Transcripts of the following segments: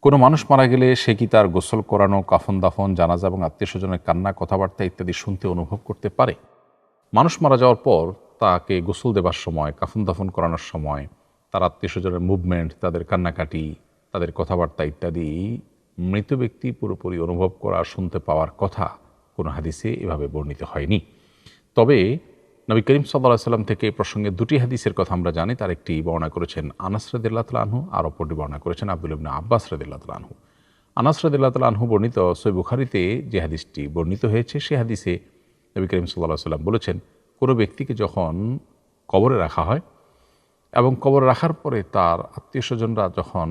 কোনো মানুষ মারা গেলে সে কি তার গোসল করানো, কাফন দাফন, জানাজা এবং আত্মীয় স্বজনের কান্না, কথাবার্তা ইত্যাদি শুনতে অনুভব করতে পারে? মানুষ মারা যাওয়ার পর তাকে গোসল দেবার সময়, কাফন দাফন করানোর সময় তার আত্মীয় স্বজনের মুভমেন্ট, তাদের কান্নাকাটি, তাদের কথাবার্তা ইত্যাদি মৃত ব্যক্তি পুরোপুরি অনুভব করা, শুনতে পাওয়ার কথা কোনো হাদিসে এভাবে বর্ণিত হয়নি। তবে নবী করিম সাল্লাল্লাহু আলাইহি ওয়াসাল্লাম থেকে প্রসঙ্গে দুটি হাদিসের কথা আমরা জানি। তার একটি বর্ণনা করেছেন আনাস রাদিয়াল্লাহু তাআলা আনহু, আর অপরটি বর্ণনা করেছেন আব্দুল্লাহ ইবনে আব্বাস রাদিয়াল্লাহু তাআলা আনহু। আনাস রাদিয়াল্লাহু তাআলা আনহু বর্ণিত সহিহ বুখারীতে যে হাদিসটি বর্ণিত হয়েছে, সেই হাদিসে নবী করিম সাল্লাল্লাহু আলাইহি ওয়াসাল্লাম বলেছেন, কোনো ব্যক্তিকে যখন কবরে রাখা হয় এবং কবরে রাখার পরে তার আত্মীয় স্বজনরা যখন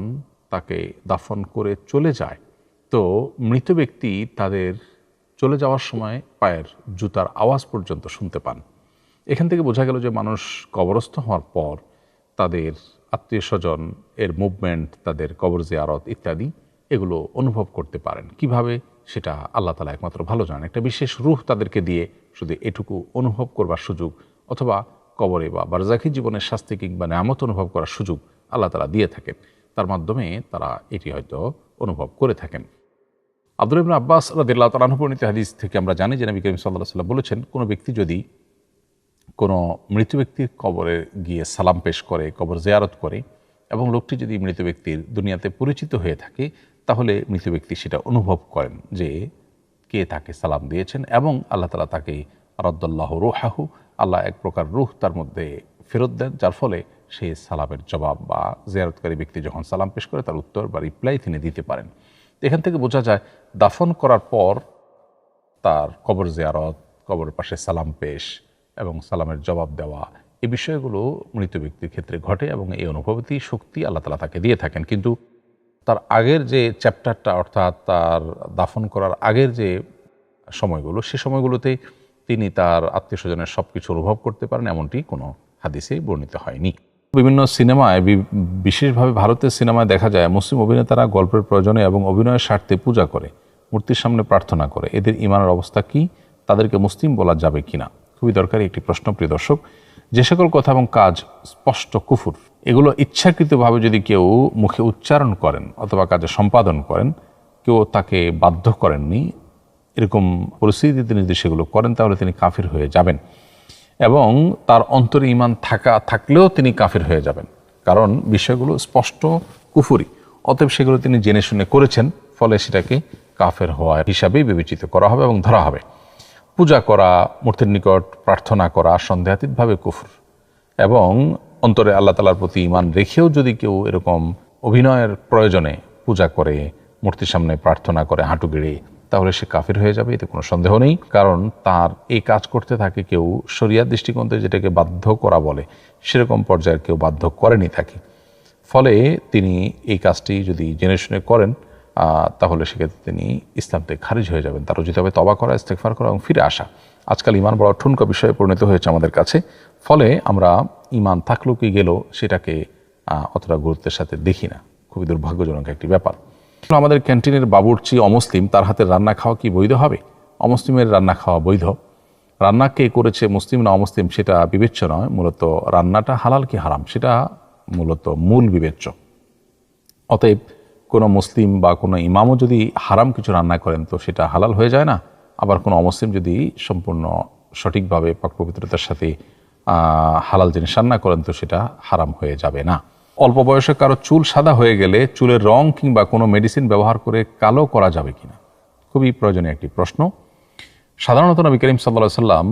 তাকে দাফন করে চলে যায়, তো মৃত ব্যক্তি তাদের চলে যাওয়ার সময় পায়ের জুতার আওয়াজ পর্যন্ত শুনতে পান। এখান থেকে বোঝা গেল যে মানুষ কবরস্থ হওয়ার পর তাদের আত্মীয় স্বজন এর মুভমেন্ট, তাদের কবর জিয়ারত ইত্যাদি এগুলো অনুভব করতে পারেন। কিভাবে, সেটা আল্লাহ তাআলা একমাত্র ভালো জানেন। একটা বিশেষ রূহ তাদেরকে দিয়ে শুধু এটুকু অনুভব করবার সুযোগ, অথবা কবরে বা বারজাখী জীবনের শাস্তি কিংবা নেয়ামত অনুভব করার সুযোগ আল্লাহ তাআলা দিয়ে থাকেন। তার মাধ্যমে তারা এটি হয়তো অনুভব করে থাকেন। আব্দুল্লাহ ইবনে আব্বাস রাদিয়াল্লাহু তাআলা আনহু বর্ণিত হাদিস থেকে আমরা জানি যে নবী করিম সাল্লাল্লাহু আলাইহি ওয়াসাল্লাম বলেছেন, কোনো ব্যক্তি যদি কোনো মৃত ব্যক্তির কবরে গিয়ে সালাম পেশ করে, কবর জিয়ারত করে, এবং লোকটি যদি মৃত ব্যক্তির দুনিয়াতে পরিচিত হয়ে থাকে, তাহলে মৃত ব্যক্তি সেটা অনুভব করেন যে কে তাকে সালাম দিয়েছেন, এবং আল্লাহ তাআলা তাকে রাদ্দাল্লাহু রূহাহু, আল্লাহ এক প্রকার রূহ তার মধ্যে ফেরত দেন, যার ফলে সে সালামের জবাব বা জিয়ারতকারী ব্যক্তি যখন সালাম পেশ করে তার উত্তর বা রিপ্লাই তিনি দিতে পারেন। এখান থেকে বোঝা যায় দাফন করার পর তার কবর জিয়ারত, কবরের পাশে সালাম পেশ এবং সালামের জবাব দেওয়া, এই বিষয়গুলো মৃত ব্যক্তির ক্ষেত্রে ঘটে এবং এই অনুভূতি শক্তি আল্লাহ তাআলা তাকে দিয়ে থাকেন। কিন্তু তার আগের যে চ্যাপ্টারটা, অর্থাৎ তার দাফন করার আগের যে সময়গুলো, সে সময়গুলোতে তিনি তার আত্মীয় স্বজনের সব কিছু অনুভব করতে পারেন, এমনটি কোনো হাদিসে বর্ণিত হয়নি। বিভিন্ন সিনেমায়, বিশেষভাবে ভারতের সিনেমায় দেখা যায় মুসলিম অভিনেতারা গল্পের প্রয়োজনে এবং অভিনয়ের স্বার্থে পূজা করে, মূর্তির সামনে প্রার্থনা করে। এদের ঈমানের অবস্থা কি? তাদেরকে মুসলিম বলা যাবে কিনা? খুবই দরকারি একটি প্রশ্ন, প্রিয় দর্শক। যে সকল কথা এবং কাজ স্পষ্ট কুফুর, এগুলো ইচ্ছাকৃতভাবে যদি কেউ মুখে উচ্চারণ করেন অথবা কাজে সম্পাদন করেন, কেউ তাকে বাধ্য করেননি, এরকম পরিস্থিতিতে তিনি যদি সেগুলো করেন, তাহলে তিনি কাফির হয়ে যাবেন, এবং তার অন্তরে ঈমান থাকলেও তিনি কাফির হয়ে যাবেন, কারণ বিষয়গুলো স্পষ্ট কুফুরি। অতএব সেগুলো তিনি জেনে শুনে করেছেন, ফলে সেটাকে কাফের হওয়ার হিসাবেই বিবেচিত করা হবে এবং ধরা হবে। পূজা করা, মূর্তির নিকট প্রার্থনা করা সন্দেহাতীতভাবে কুফর, এবং অন্তরে আল্লাহ তাআলার প্রতি ঈমান রেখেও যদি কেউ এরকম অভিনয়ের প্রয়োজনে পূজা করে, মূর্তির সামনে প্রার্থনা করে হাঁটু গেড়ে, তাহলে সে কাফির হয়ে যাবে, এতে কোনো সন্দেহ নেই। কারণ তার এই কাজ করতে থাকে কেউ শরিয়াত দৃষ্টিকোণ থেকে যেটাকে বাধ্য করা বলে, সেরকম পর্যায়ের কেউ বাধ্য করেনি তাকে। ফলে তিনি এই কাজটি যদি জেনে শুনে করেন, তাহলে সেক্ষেত্রে তিনি ইসলাম থেকে খারিজ হয়ে যাবেন। তার উচিত হবে তওবা করা, ইস্তেগফার করা এবং ফিরে আসা। আজকাল ঈমান বড় ঠুনকা বিষয়ে পরিণত হয়েছে আমাদের কাছে, ফলে আমরা ঈমান থাকলো কি গেল সেটাকে অতটা গুরুত্বের সাথে দেখি না। খুবই দুর্ভাগ্যজনক একটি ব্যাপার। আমাদের ক্যান্টিনের বাবুর্চি অমুসলিম, তার হাতের রান্না খাওয়া কি বৈধ হবে? অমুসলিমের রান্না খাওয়া বৈধ। রান্না কে করেছে, মুসলিম না অমুসলিম, সেটা বিবেচ্য নয়। মূলত রান্নাটা হালাল কি হারাম, সেটা মূলত মূল বিবেচ্য। অতএব কোনো মুসলিম বা কোনো ইমামও যদি হারাম কিছু রান্না করেন, তো সেটা হালাল হয়ে যায় না। আবার কোনো অমুসলিম যদি সম্পূর্ণ সঠিকভাবে পাক পবিত্রতার সাথে হালাল জিনিস রান্না করেন, তো সেটা হারাম হয়ে যাবে না। অল্প বয়সে কারো চুল সাদা হয়ে গেলে চুলের রং কিংবা কোনো মেডিসিন ব্যবহার করে কালো করা যাবে কিনা? খুবই প্রয়োজনীয় একটি প্রশ্ন। সাধারণত নবী করিম সাল্লাল্লাহু আলাইহি ওয়াসাল্লাম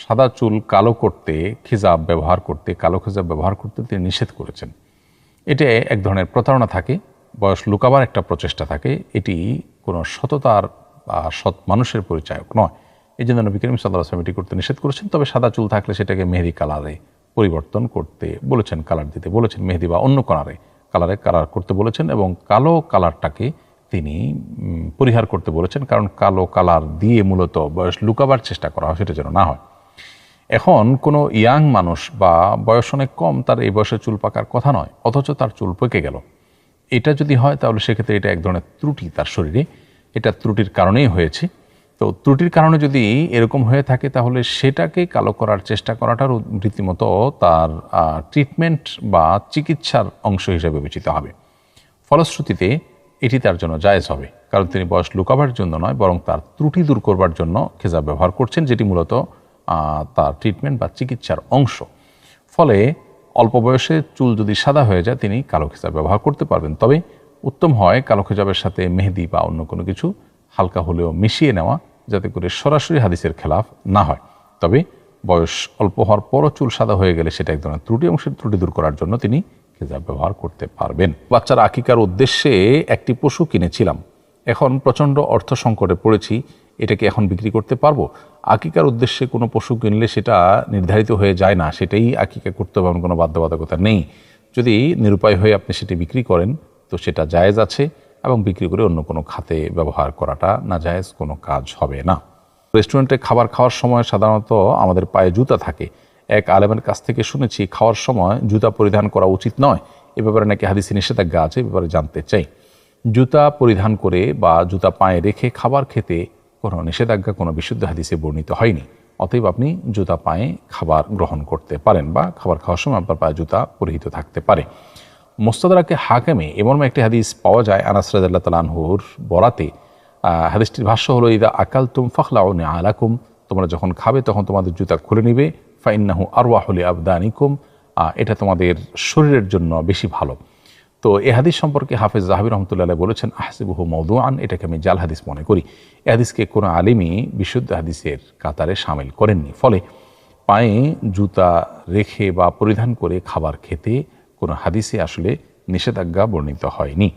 সাদা চুল কালো করতে, খিজাব ব্যবহার করতে, কালো খিজাব ব্যবহার করতে তিনি নিষেধ করেছেন। এতে এক ধরনের প্রতারণা থাকে, বয়স লুকাবার একটা প্রচেষ্টা থাকে। এটি কোনো সততার বা সৎ মানুষের পরিচায়ক নয়। এই জন্য নবী করিম সাল্লাল্লাহু আলাইহি ওয়াসাল্লাম এটি করতে নিষেধ করেছেন। তবে সাদা চুল থাকলে সেটাকে মেহেদি কালারে পরিবর্তন করতে বলেছেন, কালার দিতে বলেছেন, মেহেদি বা অন্য কালার করতে বলেছেন, এবং কালো কালারটাকে তিনি পরিহার করতে বলেছেন। কারণ কালো কালার দিয়ে মূলত বয়স লুকাবার চেষ্টা করা হয়, সেটা যেন না হয়। এখন কোনো ইয়াং মানুষ বা বয়স অনেক কম, তার এই বয়সে চুল পাকার কথা নয়, অথচ তার চুল পেকে গেল, এটা যদি হয় তাহলে সেক্ষেত্রে এটা এক ধরনের ত্রুটি তার শরীরে, এটা ত্রুটির কারণেই হয়েছে। তো ত্রুটির কারণে যদি এরকম হয়ে থাকে, তাহলে সেটাকে কালো করার চেষ্টা করাটারও রীতিমতো তার ট্রিটমেন্ট বা চিকিৎসার অংশ হিসেবে বিবেচিত হবে। ফলশ্রুতিতে এটি তার জন্য জায়েজ হবে, কারণ তিনি বয়স লুকাবার জন্য নয় বরং তার ত্রুটি দূর করবার জন্য খেজাব ব্যবহার করছেন, যেটি মূলত তার ট্রিটমেন্ট বা চিকিৎসার অংশ। ফলে অল্প বয়সে চুল যদি সাদা হয়ে যায় তিনি কালো খেজাব ব্যবহার করতে পারবেন। তবে উত্তম হয় কালো খেজাবের সাথে মেহেদি বা অন্য কোনো কিছু হালকা হলেও মিশিয়ে নেওয়া, যাতে করে সরাসরি হাদিসের খেলাফ না হয়। তবে বয়স অল্প হওয়ার পরও চুল সাদা হয়ে গেলে সেটা এক ধরনের ত্রুটি, এবং সেই ত্রুটি দূর করার জন্য তিনি খেজাব ব্যবহার করতে পারবেন। বাচ্চার আকিকার উদ্দেশ্যে একটি পশু কিনেছিলাম, এখন প্রচণ্ড অর্থ সংকটে পড়েছি, এটাকে এখন বিক্রি করতে পারবো? আকিকার উদ্দেশ্যে কোনো পশু কিনলে সেটা নির্ধারিত হয়ে যায় না, সেটাই আকিকা করতে হবে এমন কোনো বাধ্যবাধকতা নেই। যদি নিরুপায় হয়ে আপনি সেটি বিক্রি করেন তো সেটা জায়েজ আছে, এবং বিক্রি করে অন্য কোনো খাতে ব্যবহার করাটা না জায়েজ কোনো কাজ হবে না। রেস্টুরেন্টে খাবার খাওয়ার সময় সাধারণত আমাদের পায়ে জুতা থাকে। এক আলেমের কাছ থেকে শুনেছি খাওয়ার সময় জুতা পরিধান করা উচিত নয়, এ ব্যাপারে নাকি হাদিসে নিষেধাজ্ঞা আছে, এ ব্যাপারে জানতে চাই। জুতা পরিধান করে বা জুতা পায়ে রেখে খাবার খেতে কোনো নিষেধাজ্ঞা কোনো বিশুদ্ধ হাদিসে বর্ণিত হয়নি। অতএব আপনি জুতা পায়ে খাবার গ্রহণ করতে পারেন, বা খাবার খাওয়ার সময় আপনার পায়ে জুতা পরিহিত থাকতে পারে। মুস্তাদরাকে হাকেমে এমন একটি হাদিস পাওয়া যায় আনাস রাদিয়াল্লাহু তাআলা আনহুর বরাতে। হাদিসটির ভাষ্য হলো, ইদা আকালতুম ফাখলাউ নিআলাকুম, তোমরা যখন খাবে তখন তোমাদের জুতা খুলে নিবে, ফাইন্নাহু আরওয়াহু লিআবদানিকুম, এটা তোমাদের শরীরের জন্য বেশি ভালো। তো এই হাদিস সম্পর্কে হাফেজ যাহাবী রাহমাতুল্লাহ আলাইহি বলেছেন, আহসিবুহু মাওদুআন, এটাকে আমি জাল হাদিস মনে করি। এই হাদিসকে কোনো আলিমই বিশুদ্ধ হাদিসের কাতারে শামিল করেননি। ফলে পায়ে জুতা রেখে বা পরিধান করে খাবার খেতে কোনো হাদিসে আসলে নিষেধাজ্ঞা বর্ণিত হয়নি।